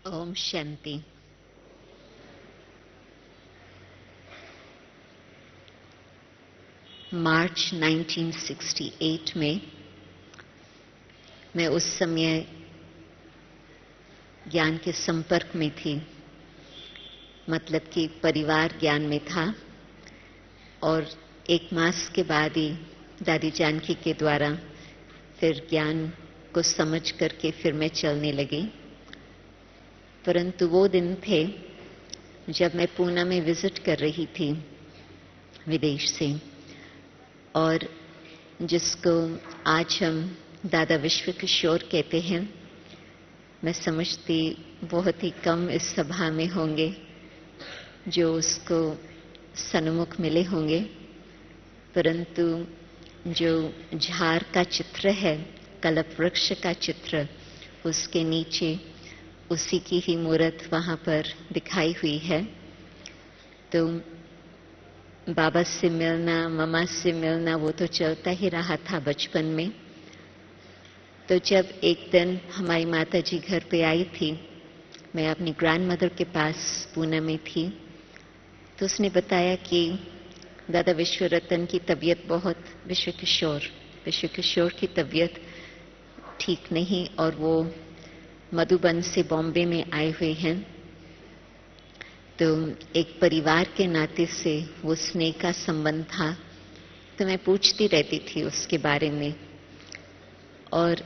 ओम शांति। मार्च 1968 में मैं उस समय ज्ञान के संपर्क में थी, मतलब कि परिवार ज्ञान में था। और 1 मास के बाद ही दादी जानकी के द्वारा फिर ज्ञान को समझ करके फिर मैं चलने लगी। परंतु वो दिन थे जब मैं पूना में विजिट कर रही थी विदेश से, और जिसको आज हम दादा विश्व किशोर कहते हैं। मैं समझती बहुत ही कम इस सभा में होंगे जो उसको सन्मुख मिले होंगे, परंतु जो झार का चित्र है, कल्प वृक्ष का चित्र, उसके नीचे उसी की ही मूर्त वहां पर दिखाई हुई है। तो बाबा से मिलना, मम्मा से मिलना, वो तो चलता ही रहा था बचपन में। तो जब एक दिन हमारी माता जी घर पे आई थी, मैं अपनी ग्रैंड मदर के पास पूना में थी, तो उसने बताया कि दादा विश्व रतन की तबीयत बहुत, विश्व किशोर की तबीयत ठीक नहीं, और वो मधुबन से बॉम्बे में आए हुए हैं। तो एक परिवार के नाते से वो स्नेह का संबंध था। तो मैं पूछती रहती थी उसके बारे में। और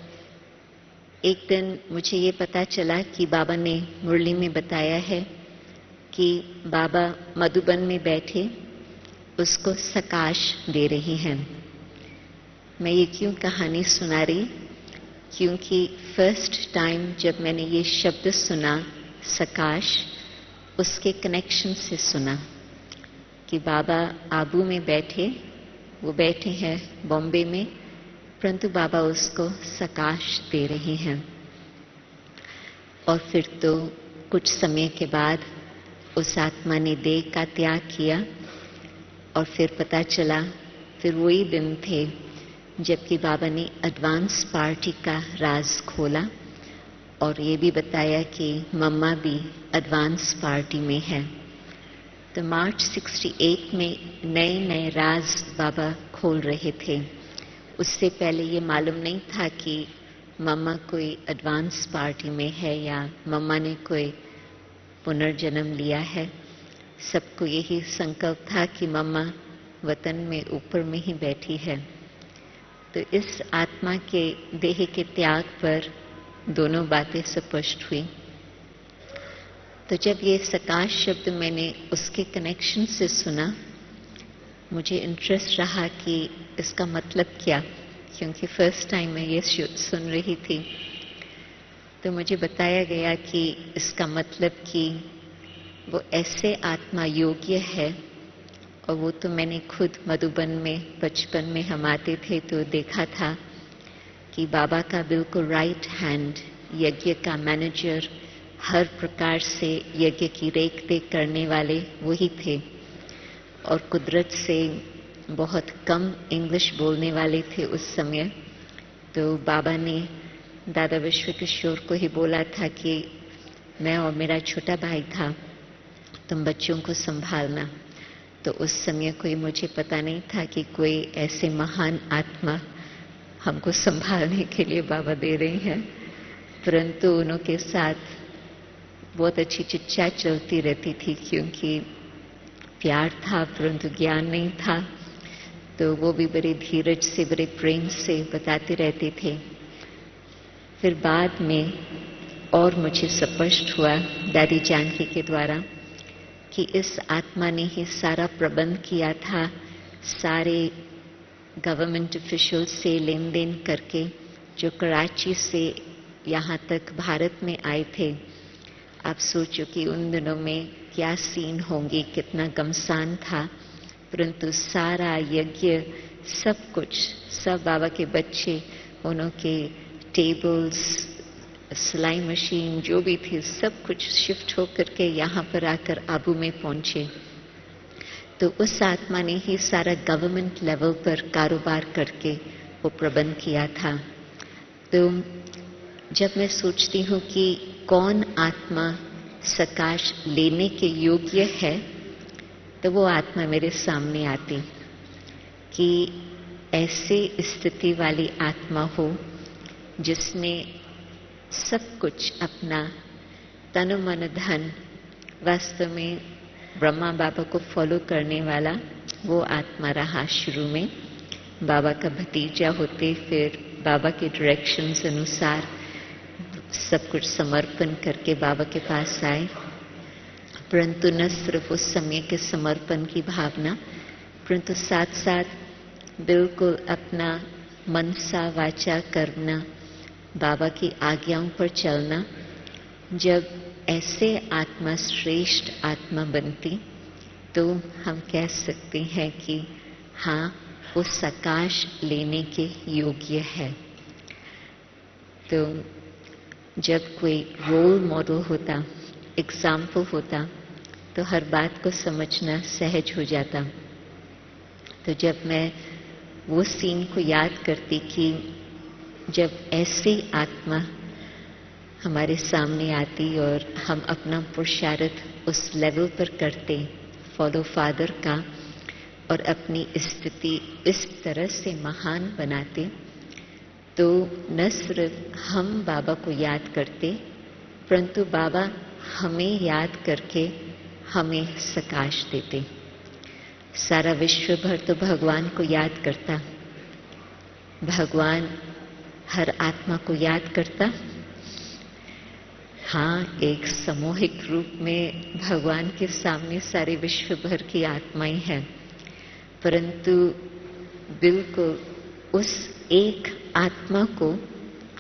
एक दिन मुझे ये पता चला कि बाबा ने मुरली में बताया है कि बाबा मधुबन में बैठे उसको सकाश दे रहे हैं। मैं ये क्यों कहानी सुना रही, क्योंकि फर्स्ट टाइम जब मैंने ये शब्द सुना सकाश, उसके कनेक्शन से सुना कि बाबा आबू में बैठे, वो बैठे हैं बॉम्बे में, परंतु बाबा उसको सकाश दे रहे हैं। और फिर तो कुछ समय के बाद उस आत्मा ने देह का त्याग किया, और फिर पता चला, फिर वही दिन थे जबकि बाबा ने एडवांस पार्टी का राज खोला और ये भी बताया कि मम्मा भी एडवांस पार्टी में है। तो मार्च 68 में नए नए राज बाबा खोल रहे थे। उससे पहले ये मालूम नहीं था कि मम्मा कोई एडवांस पार्टी में है या मम्मा ने कोई पुनर्जन्म लिया है। सबको यही संकल्प था कि मम्मा वतन में ऊपर में ही बैठी है। तो इस आत्मा के देह के त्याग पर दोनों बातें स्पष्ट हुई। तो जब ये सकाश शब्द मैंने उसके कनेक्शन से सुना, मुझे इंटरेस्ट रहा कि इसका मतलब क्या, क्योंकि फर्स्ट टाइम मैं ये सुन रही थी। तो मुझे बताया गया कि इसका मतलब कि वो ऐसे आत्मा योग्य है, और वो तो मैंने खुद मधुबन में बचपन में हम आते थे तो देखा था कि बाबा का बिल्कुल राइट हैंड, यज्ञ का मैनेजर, हर प्रकार से यज्ञ की रेख देख करने वाले वही थे। और कुदरत से बहुत कम इंग्लिश बोलने वाले थे उस समय। तो बाबा ने दादा विश्व किशोर को ही बोला था कि मैं और मेरा छोटा भाई था, तुम बच्चों को संभालना। तो उस समय कोई मुझे पता नहीं था कि कोई ऐसे महान आत्मा हमको संभालने के लिए बाबा दे रहे हैं, परंतु उनके साथ बहुत अच्छी चिट्ठा चलती रहती थी, क्योंकि प्यार था परंतु ज्ञान नहीं था। तो वो भी बड़े धीरज से, बड़े प्रेम से बताते रहते थे। फिर बाद में और मुझे स्पष्ट हुआ दादी जानकी के द्वारा कि इस आत्मा ने ही सारा प्रबंध किया था, सारे गवर्नमेंट ऑफिशियल से लेन देन करके, जो कराची से यहाँ तक भारत में आए थे। आप सोचो कि उन दिनों में क्या सीन होंगे, कितना गमसान था, परंतु सारा यज्ञ, सब कुछ, सब बाबा के बच्चे, उनके टेबल्स, सिलाई मशीन जो भी थी, सब कुछ शिफ्ट होकर के यहाँ पर आकर आबू में पहुंचे। तो उस आत्मा ने ही सारा गवर्नमेंट लेवल पर कारोबार करके वो प्रबंध किया था। तो जब मैं सोचती हूँ कि कौन आत्मा सकाश लेने के योग्य है, तो वो आत्मा मेरे सामने आती कि ऐसे स्थिति वाली आत्मा हो जिसने सब कुछ अपना तन मन धन वास्तव में ब्रह्मा बाबा को फॉलो करने वाला वो आत्मा रहा। शुरू में बाबा का भतीजा होते, फिर बाबा के डायरेक्शंस अनुसार सब कुछ समर्पण करके बाबा के पास आए। परंतु न सिर्फ उस समय के समर्पण की भावना, परंतु साथ साथ बिल्कुल अपना मनसा वाचा कर्मना, बाबा की आज्ञाओं पर चलना। जब ऐसे आत्मा श्रेष्ठ आत्मा बनती तो हम कह सकते हैं कि हाँ, वो सकाश लेने के योग्य है। तो जब कोई रोल मॉडल होता, एग्जाम्पल होता, तो हर बात को समझना सहज हो जाता। तो जब मैं वो सीन को याद करती कि जब ऐसी आत्मा हमारे सामने आती और हम अपना पुरुषार्थ उस लेवल पर करते, फॉलो फादर का, और अपनी स्थिति इस तरह से महान बनाते, तो न सिर्फ हम बाबा को याद करते, परंतु बाबा हमें याद करके हमें सकाश देते। सारा विश्व भर तो भगवान को याद करता, भगवान हर आत्मा को याद करता। हाँ, एक सामूहिक रूप में भगवान के सामने सारे विश्व भर की आत्माएं हैं, परंतु बिल्कुल उस एक आत्मा को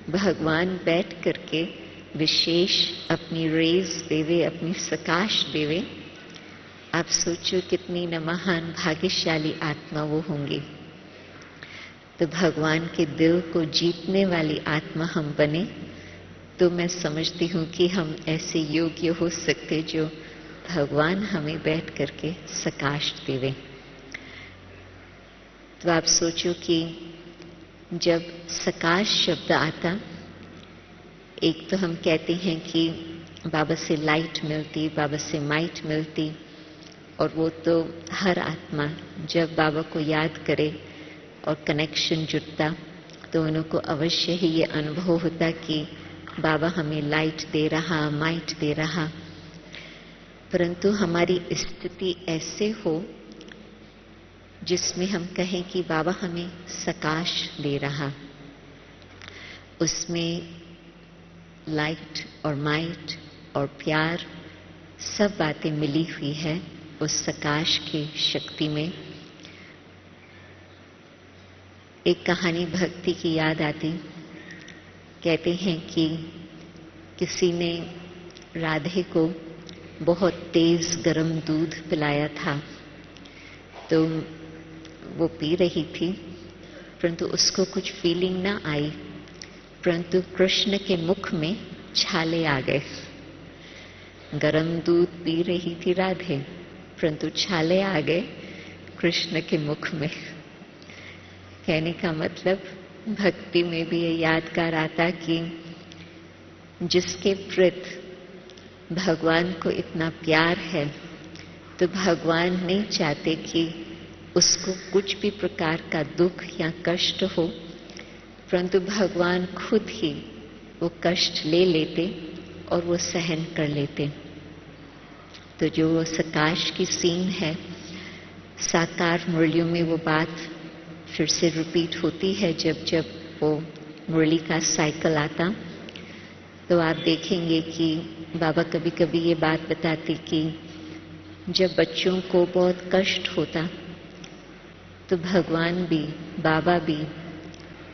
भगवान बैठ करके विशेष अपनी रेज देवे, अपनी सकाश देवे। आप सोचो कितनी न महान भाग्यशाली आत्मा वो होंगी। तो भगवान के दिल को जीतने वाली आत्मा हम बने, तो मैं समझती हूँ कि हम ऐसे योग्य हो सकते जो भगवान हमें बैठ करके सकाश देवे। तो आप सोचो कि जब सकाश शब्द आता, एक तो हम कहते हैं कि बाबा से लाइट मिलती, बाबा से माइट मिलती, और वो तो हर आत्मा जब बाबा को याद करे और कनेक्शन जुटता, तो उनको अवश्य ही ये अनुभव होता कि बाबा हमें लाइट दे रहा, माइट दे रहा। परंतु हमारी स्थिति ऐसे हो जिसमें हम कहें कि बाबा हमें सकाश दे रहा, उसमें लाइट और माइट और प्यार सब बातें मिली हुई है उस सकाश की शक्ति में। एक कहानी भक्ति की याद आती। कहते हैं कि किसी ने राधे को बहुत तेज गरम दूध पिलाया था, तो वो पी रही थी, परंतु उसको कुछ फीलिंग ना आई, परंतु कृष्ण के मुख में छाले आ गए। गरम दूध पी रही थी राधे, परंतु छाले आ गए कृष्ण के मुख में। कहने का मतलब भक्ति में भी ये यादगार आता कि जिसके प्रति भगवान को इतना प्यार है, तो भगवान नहीं चाहते कि उसको कुछ भी प्रकार का दुख या कष्ट हो, परंतु भगवान खुद ही वो कष्ट ले लेते और वो सहन कर लेते। तो जो वो सकाश की सीन है, साकार मुरलियों में वो बात फिर से रिपीट होती है। जब जब वो मुरली का साइकिल आता, तो आप देखेंगे कि बाबा कभी कभी ये बात बताते कि जब बच्चों को बहुत कष्ट होता, तो भगवान भी, बाबा भी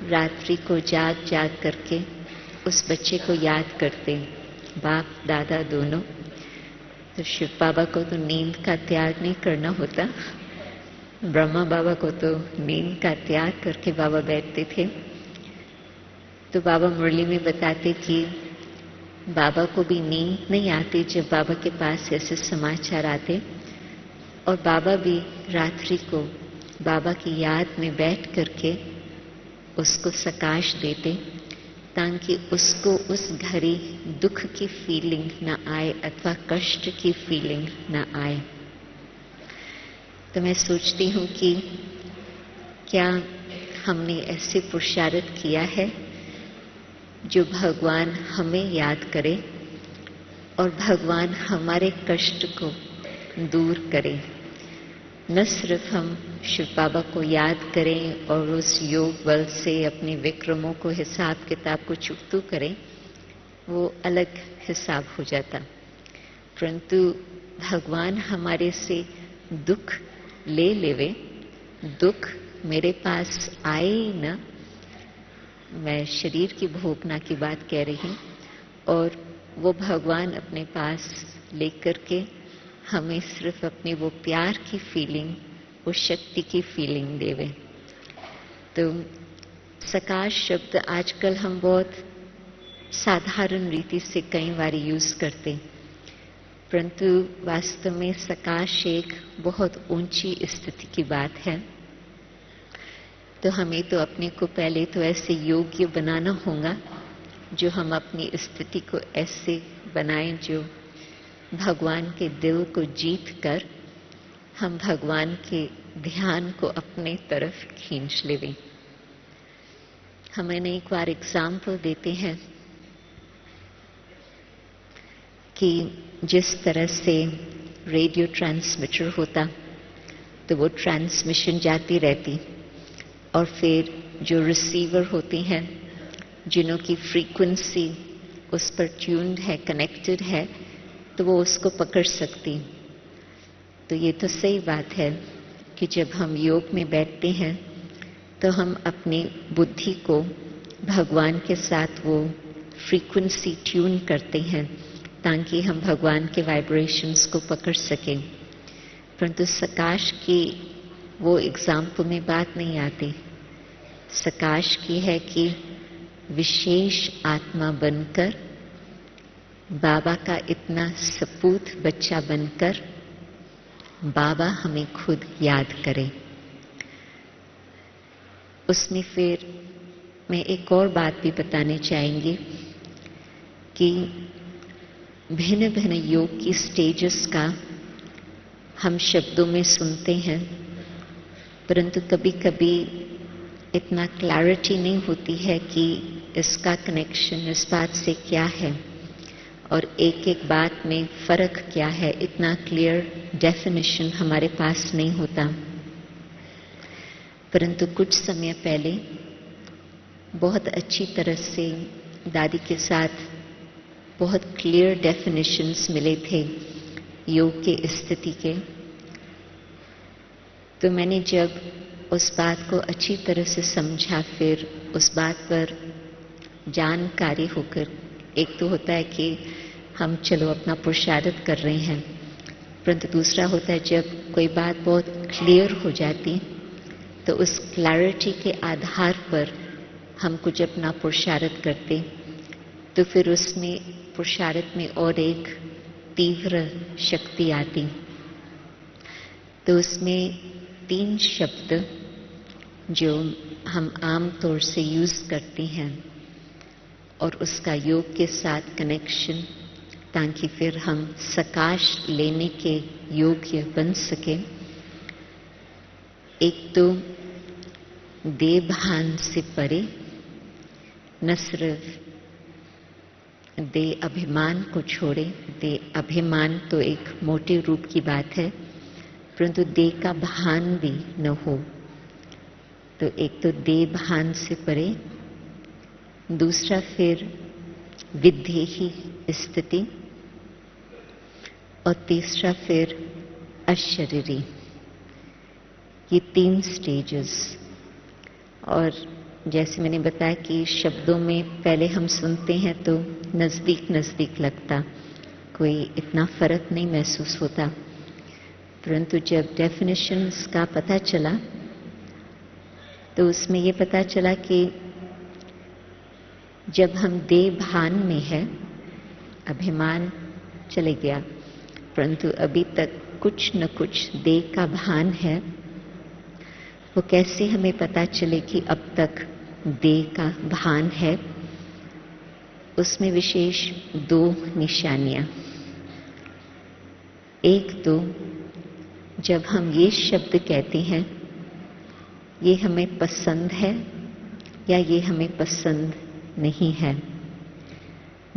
रात्रि को जाग जाग करके उस बच्चे को याद करते, बाप दादा दोनों। तो शिव बाबा को तो नींद का त्याग नहीं करना होता, ब्रह्मा बाबा को तो नींद का त्याग करके बाबा बैठते थे। तो बाबा मुरली में बताते कि बाबा को भी नींद नहीं आती जब बाबा के पास ऐसे समाचार आते, और बाबा भी रात्रि को बाबा की याद में बैठ करके उसको सकाश देते ताकि उसको उस घड़ी दुख की फीलिंग ना आए अथवा कष्ट की फीलिंग ना आए। तो मैं सोचती हूँ कि क्या हमने ऐसे पुरुषार्थ किया है जो भगवान हमें याद करे और भगवान हमारे कष्ट को दूर करे। न सिर्फ हम शिव बाबा को याद करें और उस योग बल से अपने विक्रमों को हिसाब किताब को चुकतू करें, वो अलग हिसाब हो जाता, परंतु भगवान हमारे से दुख ले लेवे, दुख मेरे पास आए न, मैं शरीर की भोगना की बात कह रही हूँ, और वो भगवान अपने पास लेकर के हमें सिर्फ अपनी वो प्यार की फीलिंग, वो शक्ति की फीलिंग देवे। तो सकाश शब्द आजकल हम बहुत साधारण रीति से कई बार यूज करते, परंतु वास्तव में सकाश एक बहुत ऊंची स्थिति की बात है। तो हमें तो अपने को पहले तो ऐसे योग्य बनाना होगा जो हम अपनी स्थिति को ऐसे बनाएं जो भगवान के दिल को जीत कर हम भगवान के ध्यान को अपने तरफ खींच लेवें। हमें एक बार एग्जाम्पल देते हैं कि जिस तरह से रेडियो ट्रांसमीटर होता तो वो ट्रांसमिशन जाती रहती और फिर जो रिसीवर होती हैं जिन्हों की फ्रीक्वेंसी उस पर ट्यून्ड है, कनेक्टेड है, तो वो उसको पकड़ सकती। तो ये तो सही बात है कि जब हम योग में बैठते हैं तो हम अपनी बुद्धि को भगवान के साथ वो फ्रीक्वेंसी ट्यून करते हैं ताकि हम भगवान के वाइब्रेशंस को पकड़ सकें। परंतु सकाश की वो एग्जाम्पल में बात नहीं आती। सकाश की है कि विशेष आत्मा बनकर, बाबा का इतना सपूत बच्चा बनकर बाबा हमें खुद याद करे। उसमें फिर मैं एक और बात भी बताने चाहेंगी कि भिन्न भिन्न योग की स्टेजेस का हम शब्दों में सुनते हैं, परंतु कभी कभी इतना क्लैरिटी नहीं होती है कि इसका कनेक्शन इस बात से क्या है और एक एक बात में फर्क क्या है, इतना क्लियर डेफिनेशन हमारे पास नहीं होता। परंतु कुछ समय पहले बहुत अच्छी तरह से दादी के साथ बहुत क्लियर डेफिनेशंस मिले थे योग के स्थिति के। तो मैंने जब उस बात को अच्छी तरह से समझा, फिर उस बात पर जानकारी होकर, एक तो होता है कि हम चलो अपना पुरुषार्थ कर रहे हैं, परंतु दूसरा होता है जब कोई बात बहुत क्लियर हो जाती तो उस क्लैरिटी के आधार पर हम कुछ अपना पुरुषार्थ करते, तो फिर उसमें पुरुषार्थ में और एक तीव्र शक्ति आती। तो उसमें 3 शब्द जो हम आम तौर से यूज करते हैं और उसका योग के साथ कनेक्शन, ताकि फिर हम सकाश लेने के योग्य बन सके। एक तो देह भान से परे, न सिर्फ देह अभिमान को छोड़े, देह अभिमान तो एक मोटे रूप की बात है, परंतु देह का भान भी न हो। तो एक तो देह भान से परे, दूसरा फिर विदेही स्थिति, और तीसरा फिर अशरीरी। ये 3 स्टेजेस। और जैसे मैंने बताया कि शब्दों में पहले हम सुनते हैं तो नजदीक नजदीक लगता, कोई इतना फर्क नहीं महसूस होता, परंतु जब डेफिनेशंस का पता चला तो उसमें ये पता चला कि जब हम देह भान में है, अभिमान चले गया, परंतु अभी तक कुछ न कुछ देह का भान है। वो कैसे हमें पता चले कि अब तक देह का भान है उसमें विशेष 2 निशानियां। एक तो जब हम ये शब्द कहते हैं, ये हमें पसंद है या ये हमें पसंद नहीं है।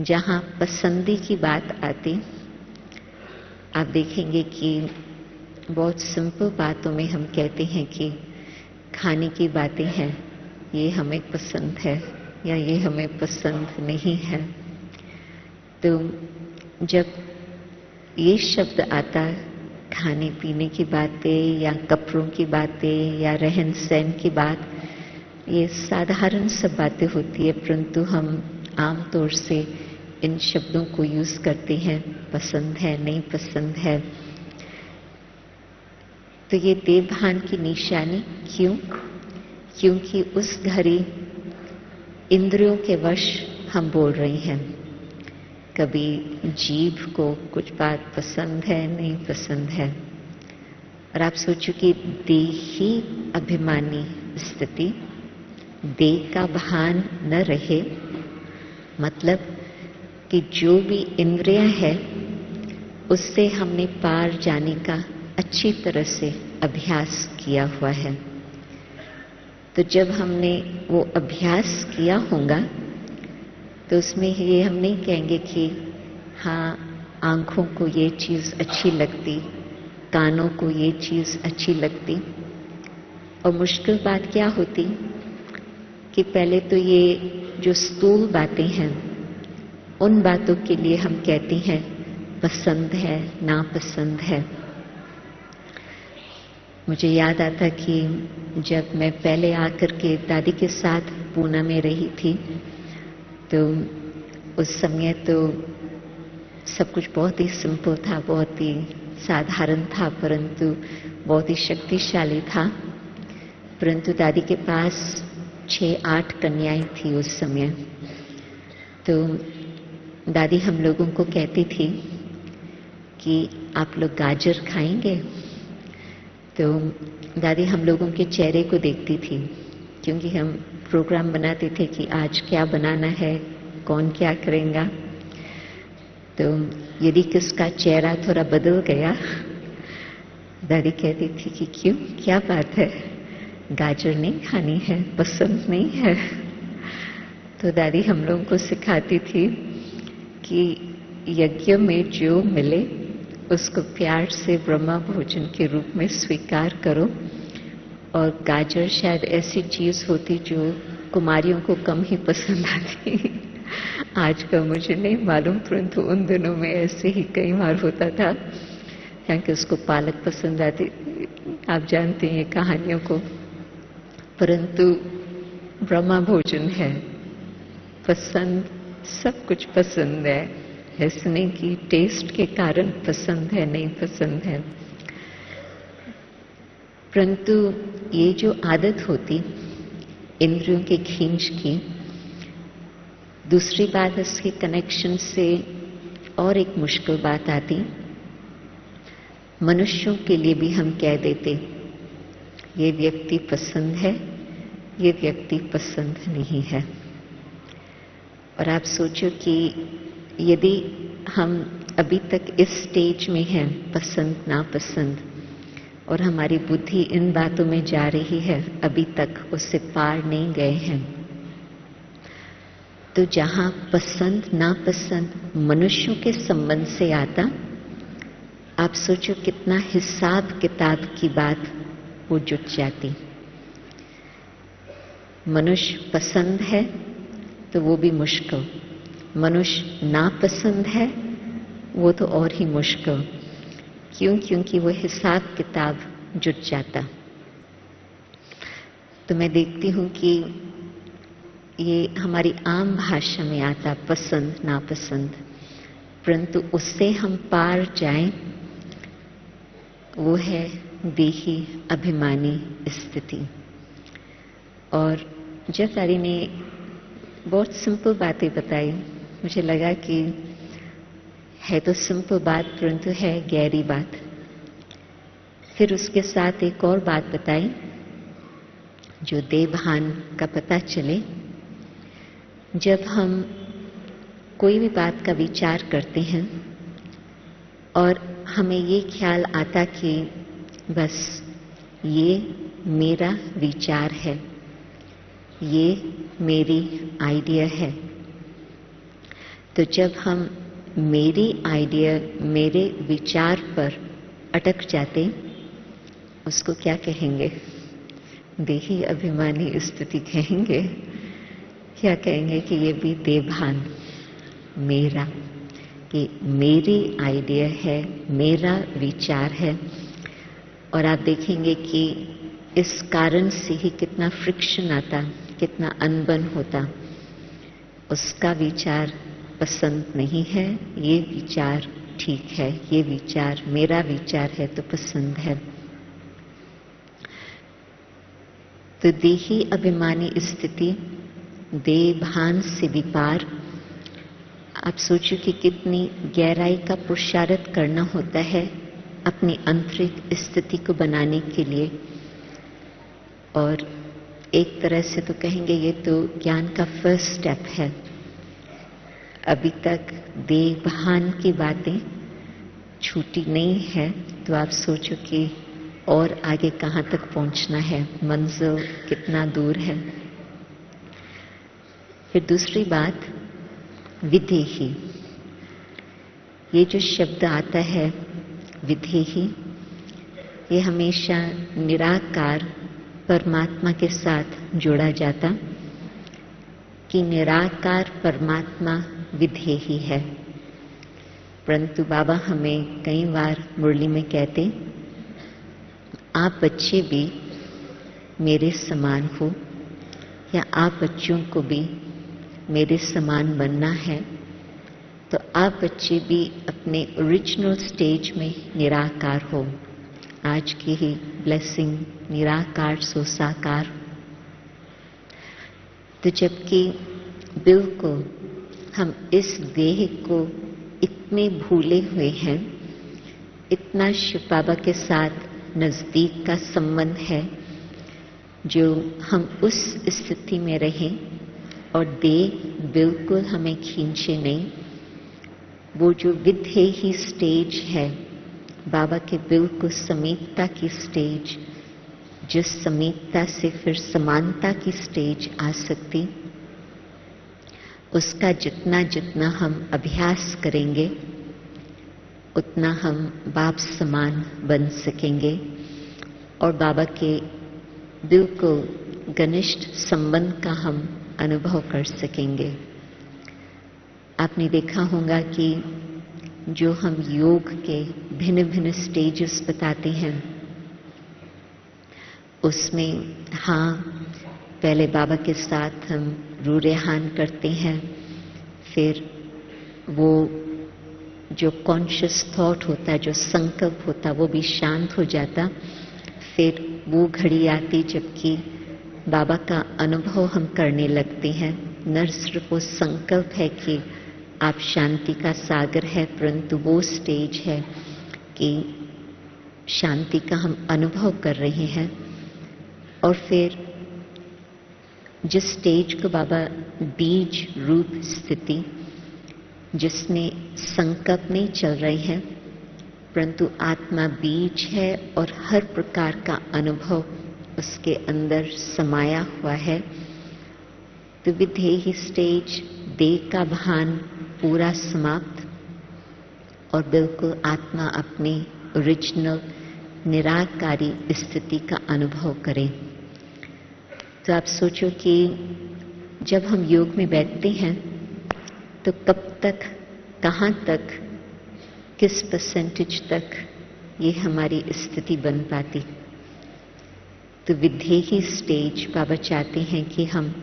जहां पसंदी की बात आती, आप देखेंगे कि बहुत सिंपल बातों में हम कहते हैं कि खाने की बातें हैं, ये हमें पसंद है या ये हमें पसंद नहीं है। तो जब ये शब्द आता, खाने पीने की बातें या कपड़ों की बातें या रहन सहन की बात, ये साधारण सब बातें होती है, परंतु हम आमतौर से इन शब्दों को यूज करते हैं, पसंद है, नहीं पसंद है। तो ये देवभान की निशानी क्यों? क्योंकि उस घड़ी इंद्रियों के वश हम बोल रहे हैं। कभी जीभ को कुछ बात पसंद है, नहीं पसंद है। और आप सोचो कि देही अभिमानी स्थिति, देह का भान न रहे, मतलब कि जो भी इंद्रियां है उससे हमने पार जाने का अच्छी तरह से अभ्यास किया हुआ है। तो जब हमने वो अभ्यास किया होगा तो उसमें ये हम नहीं कहेंगे कि हाँ, आंखों को ये चीज अच्छी लगती, कानों को ये चीज अच्छी लगती। और मुश्किल बात क्या होती कि पहले तो ये जो स्थूल बातें हैं, उन बातों के लिए हम कहते हैं पसंद है, नापसंद है। मुझे याद आता कि जब मैं पहले आकर के दादी के साथ पूना में रही थी, तो उस समय तो सब कुछ बहुत ही सिंपल था, बहुत ही साधारण था, परंतु बहुत ही शक्तिशाली था। परंतु दादी के पास 6-8 कन्याएं थी उस समय। तो दादी हम लोगों को कहती थी कि आप लोग गाजर खाएंगे? तो दादी हम लोगों के चेहरे को देखती थी, क्योंकि हम प्रोग्राम बनाते थे कि आज क्या बनाना है, कौन क्या करेगा। तो यदि किसका चेहरा थोड़ा बदल गया, दादी कहती थी कि क्यों, क्या बात है, गाजर नहीं खानी है, पसंद नहीं है? तो दादी हम लोगों को सिखाती थी कि यज्ञ में जो मिले उसको प्यार से ब्रह्मा भोजन के रूप में स्वीकार करो। और गाजर शायद ऐसी चीज होती जो कुमारियों को कम ही पसंद आती। आज का मुझे नहीं मालूम, परंतु उन दिनों में ऐसे ही कई बार होता था, क्योंकि उसको पालक पसंद आती। आप जानते हैं कहानियों को। परंतु ब्रह्मा भोजन है, पसंद, सब कुछ पसंद है। ऐसे नहीं कि टेस्ट के कारण पसंद है, नहीं पसंद है। परंतु ये जो आदत होती इंद्रियों के खींच की, दूसरी बात इसके कनेक्शन से और एक मुश्किल बात आती। मनुष्यों के लिए भी हम कह देते ये व्यक्ति पसंद है, ये व्यक्ति पसंद नहीं है। और आप सोचो कि यदि हम अभी तक इस स्टेज में हैं, पसंद नापसंद, और हमारी बुद्धि इन बातों में जा रही है, अभी तक उससे पार नहीं गए हैं, तो जहां पसंद नापसंद मनुष्यों के संबंध से आता, आप सोचो कितना हिसाब किताब की बात वो जुट जाती। मनुष्य पसंद है तो वो भी मुश्किल, मनुष्य नापसंद है वो तो और ही मुश्किल। क्यों? क्योंकि वो हिसाब किताब जुट जाता। तो मैं देखती हूं कि ये हमारी आम भाषा में आता पसंद नापसंद, परंतु उससे हम पार जाएं, वो है देही अभिमानी स्थिति। और जब दादी ने बहुत सिंपल बातें बताई, मुझे लगा कि है तो सिंपल बात, परंतु है गहरी बात। फिर उसके साथ एक और बात बताई जो देवभान का पता चले। जब हम कोई भी बात का विचार करते हैं और हमें ये ख्याल आता कि बस ये मेरा विचार है, ये मेरी आइडिया है, तो जब हम मेरी आइडिया, मेरे विचार पर अटक जाते, उसको क्या कहेंगे? देही अभिमानी स्थिति कहेंगे। क्या कहेंगे कि ये भी देभान, मेरा, कि मेरी आइडिया है, मेरा विचार है। और आप देखेंगे कि इस कारण से ही कितना फ्रिक्शन आता, कितना अनबन होता। उसका विचार पसंद नहीं है, ये विचार ठीक है, ये विचार मेरा विचार है तो पसंद है। तो देही अभिमानी स्थिति, देभान से विपार, आप सोचो कि कितनी गहराई का पुरुषार्थ करना होता है अपनी आंतरिक स्थिति को बनाने के लिए। और एक तरह से तो कहेंगे ये तो ज्ञान का फर्स्ट स्टेप है। अभी तक देभान की बातें छूटी नहीं है, तो आप सोचो कि और आगे कहां तक पहुंचना है, मंजिल कितना दूर है। फिर दूसरी बात, विधेही। ये जो शब्द आता है विधेही, ये हमेशा निराकार परमात्मा के साथ जोड़ा जाता कि निराकार परमात्मा विधेही है। परंतु बाबा हमें कई बार मुरली में कहते, आप बच्चे भी मेरे समान हो, या आप बच्चों को भी मेरे समान बनना है, तो आप बच्चे भी अपने ओरिजिनल स्टेज में निराकार हो। आज की ही ब्लेसिंग, निराकार सो साकार। तो जबकि बिल्कुल हम इस देह को इतने भूले हुए हैं, इतना शिव बाबा के साथ नजदीक का संबंध है, जो हम उस स्थिति में रहें और देह बिल्कुल हमें खींचे नहीं। वो जो विधेही स्टेज है, बाबा के बिल्कुल समीपता की स्टेज, जिस समीपता से फिर समानता की स्टेज आ सकती, उसका जितना जितना हम अभ्यास करेंगे, उतना हम बाप समान बन सकेंगे और बाबा के बिल्कुल घनिष्ठ संबंध का हम अनुभव कर सकेंगे। आपने देखा होगा कि जो हम योग के भिन्न भिन्न स्टेजेस बताते हैं, उसमें हाँ, पहले बाबा के साथ हम रूरेहान करते हैं, फिर वो जो कॉन्शियस थॉट होता है, जो संकल्प होता, वो भी शांत हो जाता। फिर वो घड़ी आती जबकि बाबा का अनुभव हम करने लगते हैं। न सिर्फ वो संकल्प है कि आप शांति का सागर है, परंतु वो स्टेज है कि शांति का हम अनुभव कर रहे हैं। और फिर जिस स्टेज को बाबा बीज रूप स्थिति, जिसमें संकल्प नहीं चल रही है, परंतु आत्मा बीज है और हर प्रकार का अनुभव उसके अंदर समाया हुआ है, तो विधेही स्टेज, देह का भान पूरा समाप्त और बिल्कुल आत्मा अपनी ओरिजिनल निराकारी स्थिति का अनुभव करे। तो आप सोचो कि जब हम योग में बैठते हैं तो कब तक, कहां तक, किस परसेंटेज तक ये हमारी स्थिति बन पाती। तो विधेही स्टेज बाबा चाहते हैं कि हम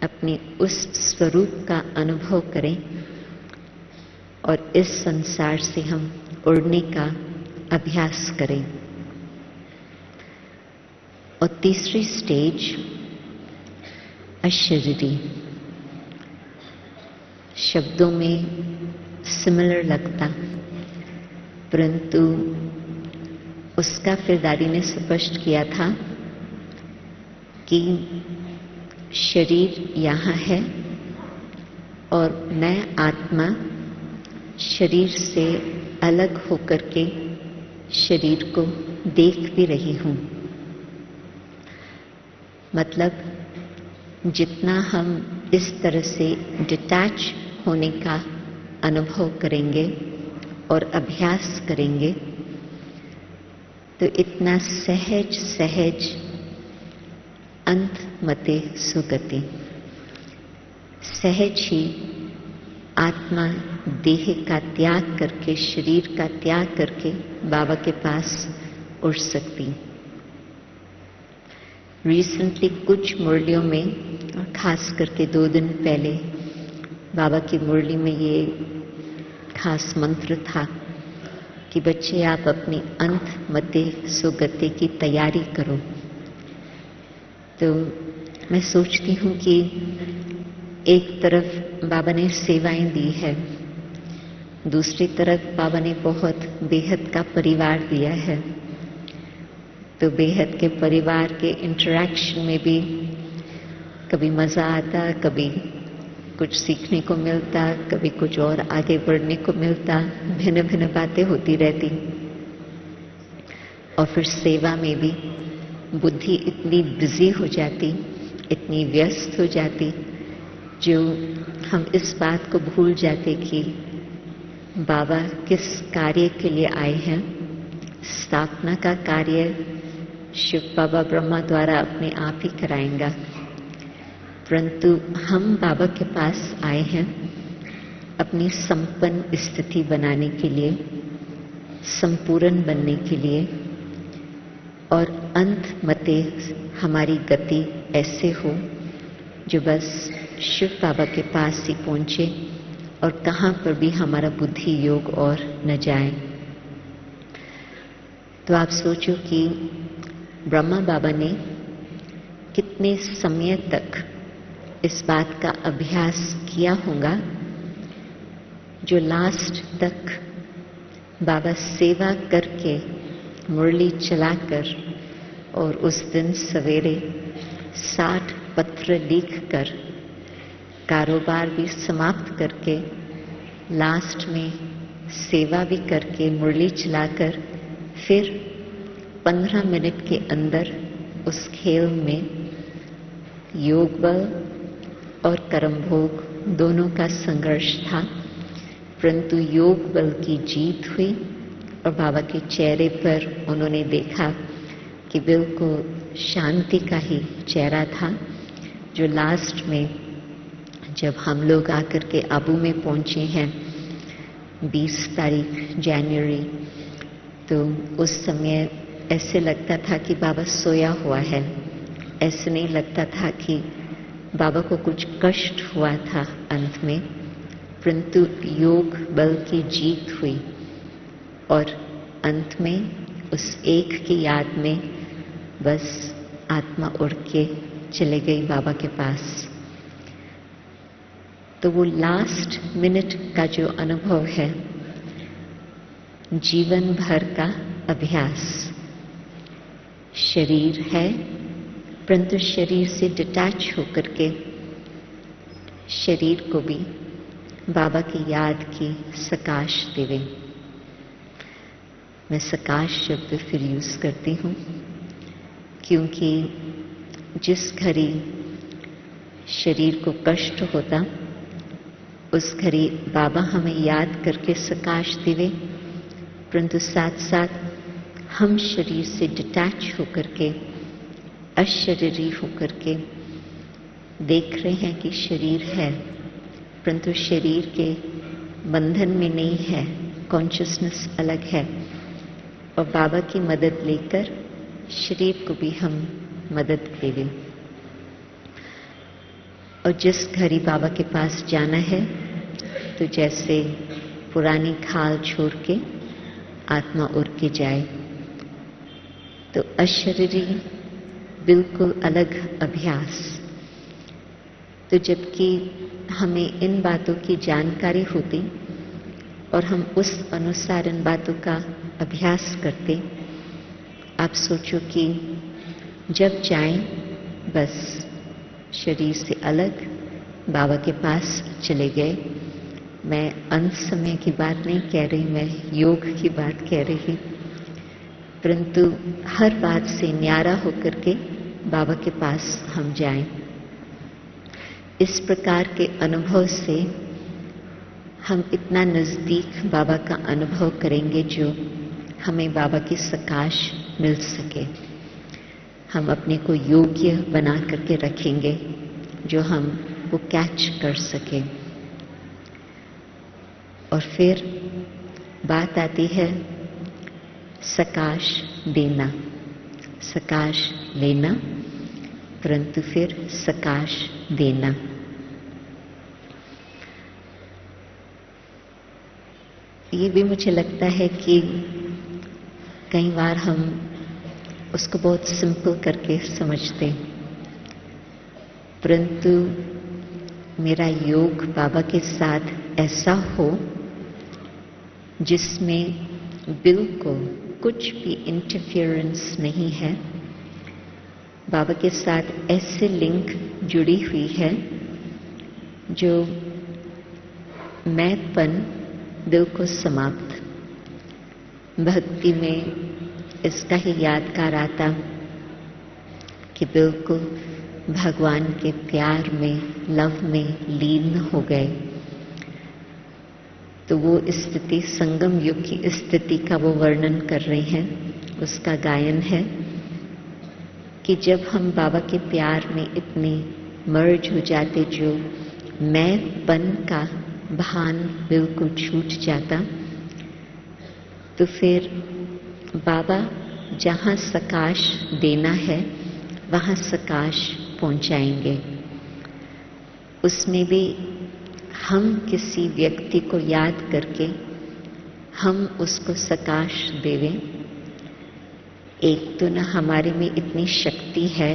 अपने उस स्वरूप का अनुभव करें और इस संसार से हम उड़ने का अभ्यास करें। और तीसरी स्टेज अशरीरी, शब्दों में सिमिलर लगता, परंतु उसका फिर दादी ने स्पष्ट किया था कि शरीर यहाँ है और मैं आत्मा शरीर से अलग होकर के शरीर को देख भी रही हूं। मतलब जितना हम इस तरह से डिटैच होने का अनुभव करेंगे और अभ्यास करेंगे तो इतना सहज सहज अंत मते सुगति, सहज ही आत्मा देह का त्याग करके, शरीर का त्याग करके बाबा के पास उड़ सकती। रिसेंटली कुछ मुरलियों में, और खास करके 2 दिन पहले बाबा की मुरली में ये खास मंत्र था कि बच्चे आप अपनी अंत मते सुगति की तैयारी करो। तो मैं सोचती हूँ कि एक तरफ बाबा ने सेवाएं दी है, दूसरी तरफ बाबा ने बहुत बेहद का परिवार दिया है। तो बेहद के परिवार के इंटरेक्शन में भी कभी मजा आता, कभी कुछ सीखने को मिलता, कभी कुछ और आगे बढ़ने को मिलता, भिन्न भिन्न बातें होती रहती। और फिर सेवा में भी बुद्धि इतनी बिजी हो जाती, इतनी व्यस्त हो जाती, जो हम इस बात को भूल जाते कि बाबा किस कार्य के लिए आए हैं। स्थापना का कार्य शिव बाबा ब्रह्मा द्वारा अपने आप ही कराएंगा, परंतु हम बाबा के पास आए हैं अपनी संपन्न स्थिति बनाने के लिए, संपूर्ण बनने के लिए, और अंत मते हमारी गति ऐसे हो जो बस शिव बाबा के पास ही पहुंचे और कहाँ पर भी हमारा बुद्धि योग और न जाए। तो आप सोचो कि ब्रह्मा बाबा ने कितने समय तक इस बात का अभ्यास किया होगा, जो लास्ट तक बाबा सेवा करके मुरली चलाकर और उस दिन सवेरे 60 पत्र लिखकर कारोबार भी समाप्त करके लास्ट में सेवा भी करके मुरली चलाकर फिर 15 मिनट के अंदर उस खेल में योग बल और कर्म भोग दोनों का संघर्ष था, परंतु योग बल की जीत हुई और बाबा के चेहरे पर उन्होंने देखा कि बिल्कुल शांति का ही चेहरा था। जो लास्ट में जब हम लोग आकर के आबू में पहुंचे हैं 20 तारीख जनवरी, तो उस समय ऐसे लगता था कि बाबा सोया हुआ है। ऐसे नहीं लगता था कि बाबा को कुछ कष्ट हुआ था अंत में, परंतु योग बल की जीत हुई और अंत में उस एक की याद में बस आत्मा उड़ के चले गई बाबा के पास। तो वो लास्ट मिनट का जो अनुभव है, जीवन भर का अभ्यास, शरीर है परंतु शरीर से डिटैच होकर के शरीर को भी बाबा की याद की सकाश देवे। मैं सकाश शब्द फिर यूज करती हूँ क्योंकि जिस घड़ी शरीर को कष्ट होता उस घड़ी बाबा हमें याद करके सकाश देवे, परंतु साथ साथ हम शरीर से डिटैच होकर के, अशरीरी होकर के देख रहे हैं कि शरीर है परंतु शरीर के बंधन में नहीं है, कॉन्शियसनेस अलग है। और बाबा की मदद लेकर शरीर को भी हम मदद देंगे। और जिस घड़ी बाबा के पास जाना है तो जैसे पुरानी खाल छोड़ के आत्मा उड़ के जाए, तो अशरीरी बिल्कुल अलग अभ्यास। तो जबकि हमें इन बातों की जानकारी होती और हम उस अनुसार इन बातों का अभ्यास करते, आप सोचो कि जब जाएं बस शरीर से अलग, बाबा के पास चले गए। मैं अंत समय की बात नहीं कह रही, मैं योग की बात कह रही, परंतु हर बात से न्यारा होकर के बाबा के पास हम जाएं। इस प्रकार के अनुभव से हम इतना नजदीक बाबा का अनुभव करेंगे जो हमें बाबा की सकाश मिल सके। हम अपने को योग्य बना करके रखेंगे जो हम वो कैच कर सके। और फिर बात आती है सकाश देना, सकाश लेना, परंतु फिर सकाश देना। ये भी मुझे लगता है कि कई बार हम उसको बहुत सिंपल करके समझते, परंतु मेरा योग बाबा के साथ ऐसा हो जिसमें बिल्कुल कुछ भी इंटरफेरेंस नहीं है। बाबा के साथ ऐसे लिंक जुड़ी हुई है जो मैंपन बिल्कुल समाप्त। भक्ति में इसका ही यादगार आता कि बिल्कुल भगवान के प्यार में, लव में लीन हो गए। तो वो स्थिति, संगम युग की स्थिति का वो वर्णन कर रहे हैं। उसका गायन है कि जब हम बाबा के प्यार में इतने मर्ज हो जाते, जो मैंपन का भान बिल्कुल छूट जाता, तो फिर बाबा जहां सकाश देना है वहां सकाश पहुंचाएंगे। उसमें भी हम किसी व्यक्ति को याद करके हम उसको सकाश देवें। एक तो न हमारे में इतनी शक्ति है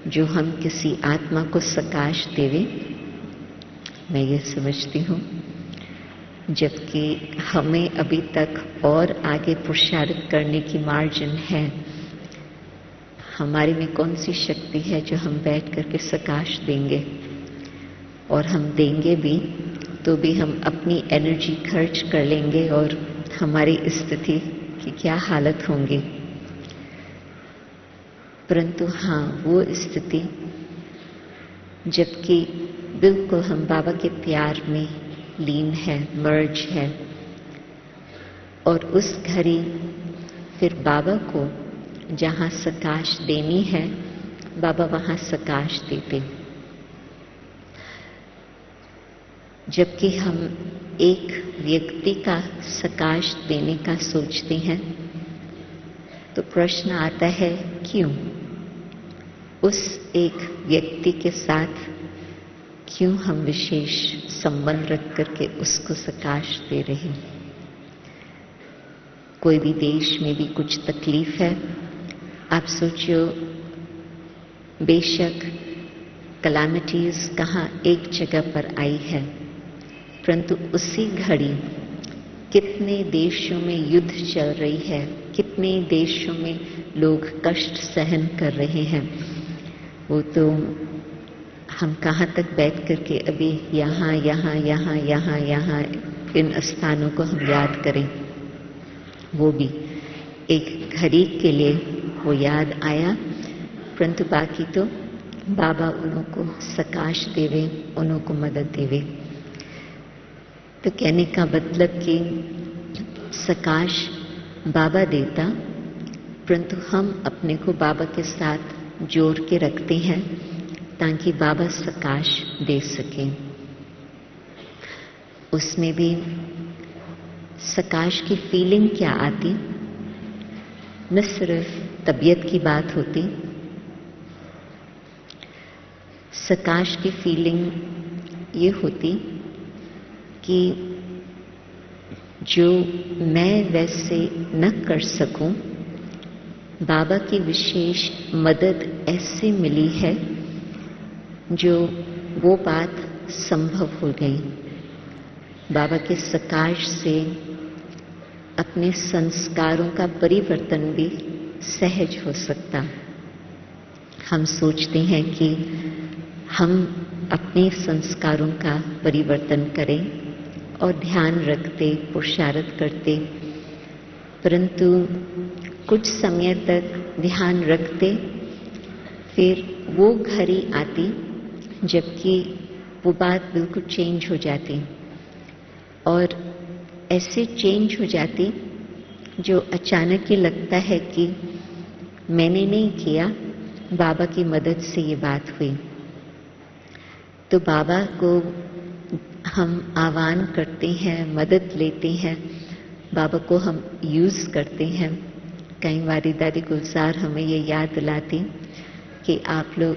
जो हम किसी आत्मा को सकाश देवें, मैं ये समझती हूँ, जबकि हमें अभी तक और आगे पुरुषार्थ करने की मार्जिन है। हमारे में कौन सी शक्ति है जो हम बैठ करके सकाश देंगे, और हम देंगे भी तो भी हम अपनी एनर्जी खर्च कर लेंगे और हमारी स्थिति की क्या हालत होंगी। परंतु हाँ, वो स्थिति जबकि बिल्कुल हम बाबा के प्यार में लीन है, मर्ज है, और उस घड़ी फिर बाबा को जहां सकाश देनी है बाबा वहां सकाश देते। जबकि हम एक व्यक्ति का सकाश देने का सोचते हैं तो प्रश्न आता है क्यों? उस एक व्यक्ति के साथ क्यों हम विशेष संबंध रख करके उसको सकाश दे रहे हैं? कोई भी देश में भी कुछ तकलीफ है, आप सोचियो, बेशक कलामिटीज कहाँ एक जगह पर आई है, परंतु उसी घड़ी कितने देशों में युद्ध चल रही है, कितने देशों में लोग कष्ट सहन कर रहे हैं। वो तो हम कहाँ तक बैठ करके अभी यहाँ यहाँ यहाँ यहाँ यहाँ इन स्थानों को हम याद करें। वो भी एक घड़ी के लिए वो याद आया, परंतु बाकी तो बाबा उन्हों को सकाश देवे, उन्हों को मदद देवे। तो कहने का मतलब कि सकाश बाबा देता, परंतु हम अपने को बाबा के साथ जोड़ के रखते हैं ताकि बाबा सकाश दे सके। उसमें भी सकाश की फीलिंग क्या आती? न सिर्फ तबीयत की बात होती, सकाश की फीलिंग ये होती कि जो मैं वैसे न कर सकूं, बाबा की विशेष मदद ऐसे मिली है जो वो बात संभव हो गई। बाबा के सकाश से अपने संस्कारों का परिवर्तन भी सहज हो सकता। हम सोचते हैं कि हम अपने संस्कारों का परिवर्तन करें और ध्यान रखते, पुरुषार्थ करते, परंतु कुछ समय तक ध्यान रखते, फिर वो घड़ी आती जबकि वो बात बिल्कुल चेंज हो जाती और ऐसे चेंज हो जाती जो अचानक ही लगता है कि मैंने नहीं किया, बाबा की मदद से ये बात हुई। तो बाबा को हम आह्वान करते हैं, मदद लेते हैं, बाबा को हम यूज करते हैं। कई बारी दादी गुलजार हमें ये याद दिलाती कि आप लोग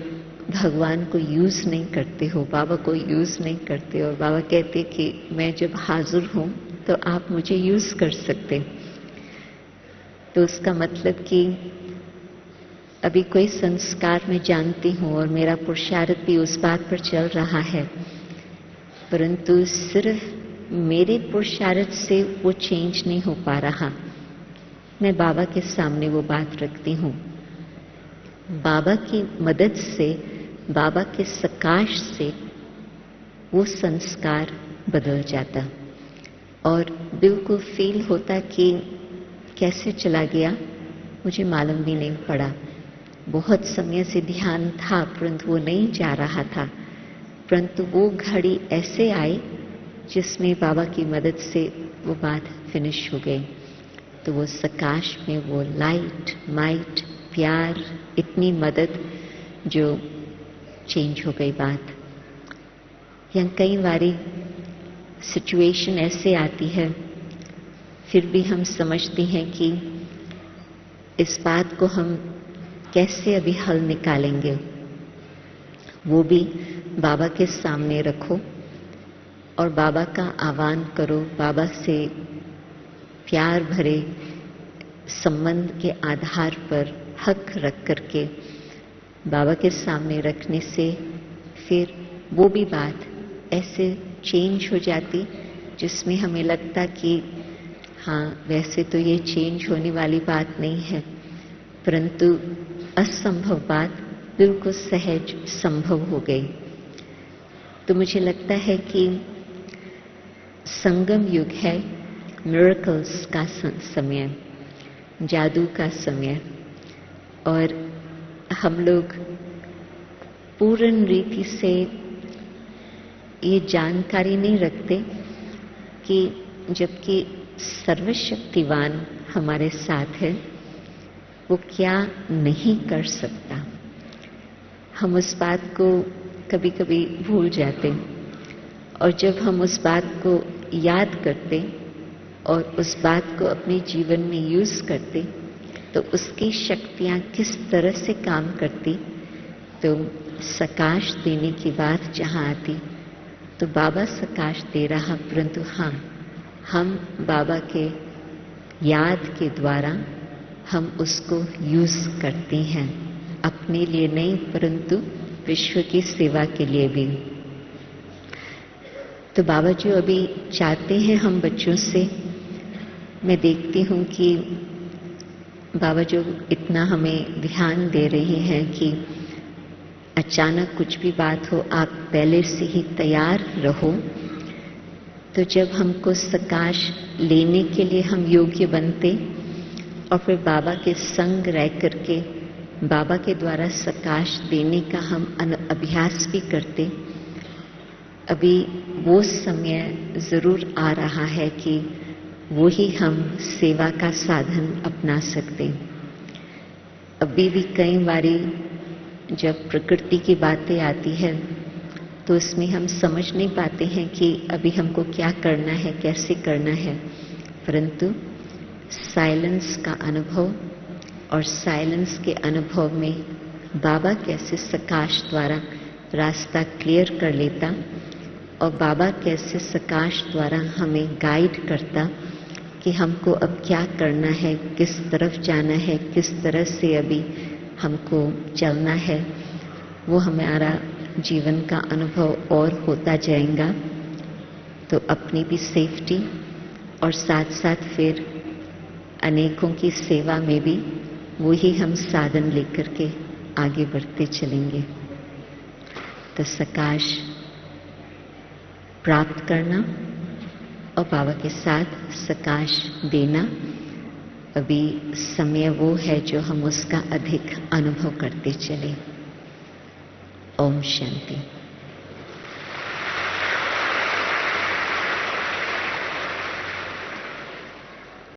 भगवान को यूज नहीं करते हो, बाबा को यूज नहीं करते, और बाबा कहते कि मैं जब हाजिर हूं तो आप मुझे यूज कर सकते। तो उसका मतलब कि अभी कोई संस्कार मैं जानती हूं और मेरा पुरुषार्थ भी उस बात पर चल रहा है, परंतु सिर्फ मेरे पुरुषार्थ से वो चेंज नहीं हो पा रहा। मैं बाबा के सामने वो बात रखती हूं, बाबा की मदद से, बाबा के सकाश से वो संस्कार बदल जाता और बिल्कुल फील होता कि कैसे चला गया मुझे मालूम भी नहीं पड़ा। बहुत समय से ध्यान था परंतु वो नहीं जा रहा था, परंतु वो घड़ी ऐसे आई जिसमें बाबा की मदद से वो बात फिनिश हो गई। तो वो सकाश में वो लाइट, माइट, प्यार, इतनी मदद जो चेंज हो गई बात। या कई बारी सिचुएशन ऐसे आती है, फिर भी हम समझते हैं कि इस बात को हम कैसे अभी हल निकालेंगे। वो भी बाबा के सामने रखो और बाबा का आह्वान करो, बाबा से प्यार भरे संबंध के आधार पर हक रख करके बाबा के सामने रखने से फिर वो भी बात ऐसे चेंज हो जाती जिसमें हमें लगता कि हाँ, वैसे तो ये चेंज होने वाली बात नहीं है, परंतु असंभव बात बिल्कुल सहज संभव हो गई। तो मुझे लगता है कि संगम युग है, मिरेकल्स का समय, जादू का समय, और हम लोग पूर्ण रीति से ये जानकारी नहीं रखते कि जबकि सर्वशक्तिवान हमारे साथ है, वो क्या नहीं कर सकता। हम उस बात को कभी कभी भूल जाते, और जब हम उस बात को याद करते और उस बात को अपने जीवन में यूज करते तो उसकी शक्तियां किस तरह से काम करती। तो सकाश देने की बात जहां आती तो बाबा सकाश दे रहा, परंतु हाँ, हम बाबा के याद के द्वारा हम उसको यूज करते हैं, अपने लिए नहीं परंतु विश्व की सेवा के लिए भी। तो बाबा जी अभी चाहते हैं हम बच्चों से, मैं देखती हूं कि बाबा जो इतना हमें ध्यान दे रहे हैं कि अचानक कुछ भी बात हो आप पहले से ही तैयार रहो। तो जब हमको सकाश लेने के लिए हम योग्य बनते और फिर बाबा के संग रह करके बाबा के द्वारा सकाश देने का हम अभ्यास भी करते, अभी वो समय जरूर आ रहा है कि वो ही हम सेवा का साधन अपना सकते। अभी भी कई बारी जब प्रकृति की बातें आती है तो उसमें हम समझ नहीं पाते हैं कि अभी हमको क्या करना है, कैसे करना है, परंतु साइलेंस का अनुभव और साइलेंस के अनुभव में बाबा कैसे सकाश द्वारा रास्ता क्लियर कर लेता और बाबा कैसे सकाश द्वारा हमें गाइड करता कि हमको अब क्या करना है, किस तरफ जाना है, किस तरह से अभी हमको चलना है, वो हमारा जीवन का अनुभव और होता जाएगा। तो अपनी भी सेफ्टी और साथ साथ फिर अनेकों की सेवा में भी वही हम साधन लेकर के आगे बढ़ते चलेंगे। तो सकाश प्राप्त करना और बाबा के साथ सकाश देना, अभी समय वो है जो हम उसका अधिक अनुभव करते चले। ओम शांति।